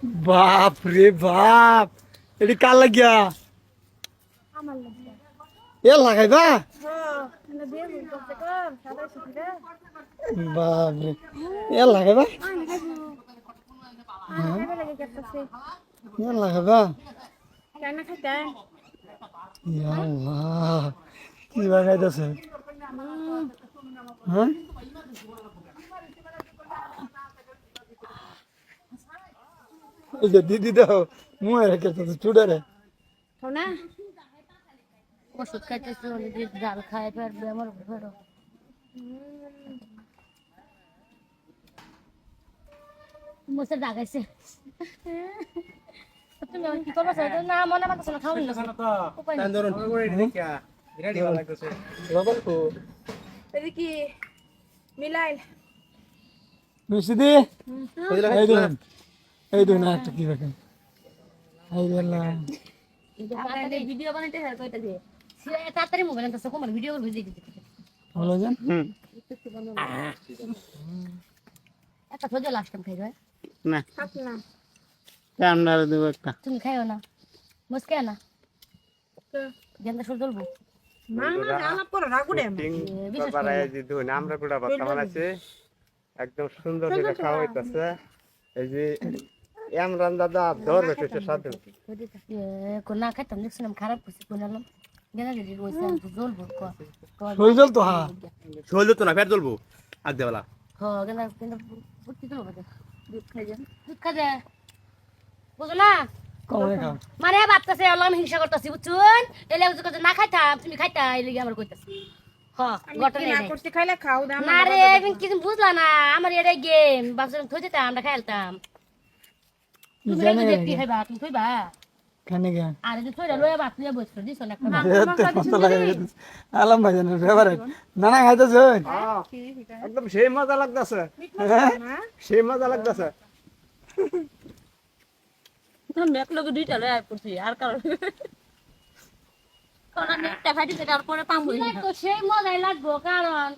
বাপ রে বাপ, এটি কার লাগিয়া আমার লাগবে। এ লাগাইবা? না দিয়ে ভুল করতে কর সাদা সুতিরে। বাপ রে, এ লাগাইবা? আমি খাইবো। আমি খাইবে লাগে করতেছে। এ লাগাইবা? কেন খাইতেন? ইয়া আল্লাহ, কি লাগাইতেছে? হ্যাঁ, এই যে দিদি দাও মুয়ে রেখেছে চুড়ারে। খাও না? ওষুধ খাইতেছে অলরেডি জাল খায় ফের বেমার ফেরো মোসে দাগাইছে তুমি কি করবা সেটা না মনে মানতেছ না খাওনি না উপায় নেই এদিকে মিলাইল। মিষ্টি দি, এই দুন একটা কি রাখেন, এই আল্লাহ ভিডিও বানাইতে হয় কয়টা দিয়ে সে তাড়াতাড়ি মোবাইল আনতেছে কোন ভিডিও করবে দিতে ভালো যান। একটা সোজা লাস্ট টাইম খাই হয় না থাক না। আমরা দেবো একটা। তুমি খাইও না মুসকে না তো গেন্দা সুর জ্বলবো মা না আলাপ করে রাগুড়ে। আমরা গুড়া ভাত বানাইছি একদম সুন্দর করে খাওয়া হইতাছে। এই যে এমরান দাদা ধর বেশি সাথে কোন না খাইতাম দেখছিলাম খারাপ করছে কোন আলাম গেন্দা যদি রয়েছে জ্বলবো হয়ে গেল তো, হ্যাঁ শৈল তো না ফের জ্বলবো আগ দেওয়ালা হ্যাঁ গেন্দা গেন্দা ফুটকি তো বাজে দুধ খাই যা দুধ খা যা বুঝো না কমে খাও। মানে বাচ্চাছে আলাম হিংসা করতেছি বুঝছুন এলে বুঝো কথা না খাইতাম তুমি খাইতা এই লাগি আমার কইতাছি হ্যাঁ ঘটনা না নাই করতে খাইলে খাও দাম। না রে আমি কিছু বুঝলা না আমার এটা গেম বাচ্চা থই দিতাম আমরা খাইতাম তুমি জানে দেখতে খাইবা তুমি থইবা খানে গা আর যদি থইরা লয়ে বাত নিয়ে বসছো দিছ না একটা মতো লাগাই আলম ভাইজানের ফেভারিট নানা খাইতেছে। একদম সেই মজা লাগতেছে, সেই মজা লাগতেছে। মেক লগে দুইটা লয়ে আই পড়ছি আর কারণ কোন নেটটা ফাটি সেটা আর পরে পামু তো সেই মজাই লাগবো কারণ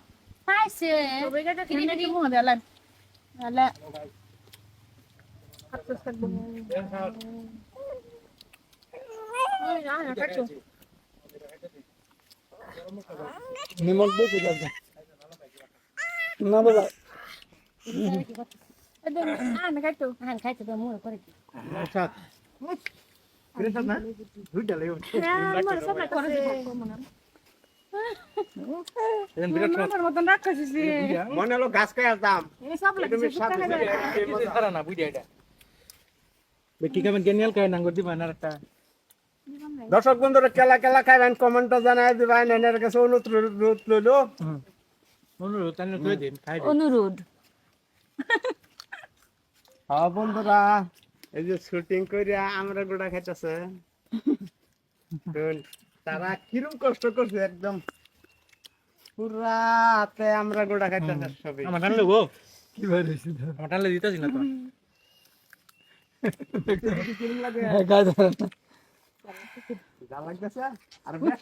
পাইছে কিনে কি মজা দেলাম আলা নিমক বেশি যাচ্ছে না বাবা। আমি খাইতো। হান খাইতে তো মুই করে কি আমার সব লাগছে। আমার মতন রাক্ষসী। মনে হলো গাছ খাই আসতাম। এই সব লাগছে সুতা খাইবে। দর্শক বন্ধুরা কেলা কেলা খাইবেন কমেন্টে জানাই দিবেন। এনের কাছে অনুরোধ লইলো অনুরোধ হ্যাঁ বন্ধুরা, এই যে শুটিং করিয়া আমরা গোড়া খাইতেছে তারা কিরম কষ্ট করছে একদম পুরা হাতে আমরা গোড়া খাইতেছে সবাই। কি ভাই রয়েছে কিরম লাগে গায়ে ধরে যা লাগতেছে আর বেশ